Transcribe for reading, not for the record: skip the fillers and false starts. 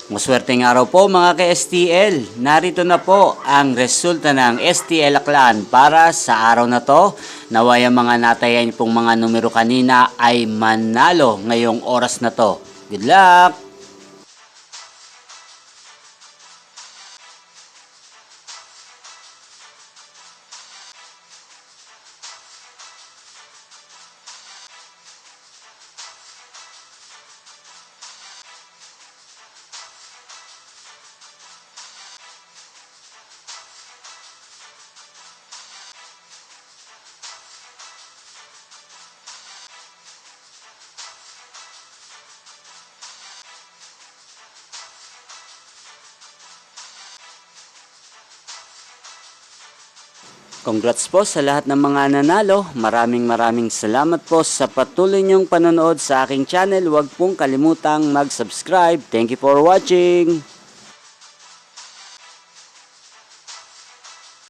Maswerteng araw po mga ka-STL. Narito na po ang resulta ng STL Aklan para sa araw na to. Naway ang mga natayan pong mga numero kanina ay manalo ngayong oras na to. Good luck! Congrats po sa lahat ng mga nanalo. Maraming salamat po sa patuloy niyong panonood sa aking channel. Huwag pong kalimutang mag-subscribe. Thank you for watching.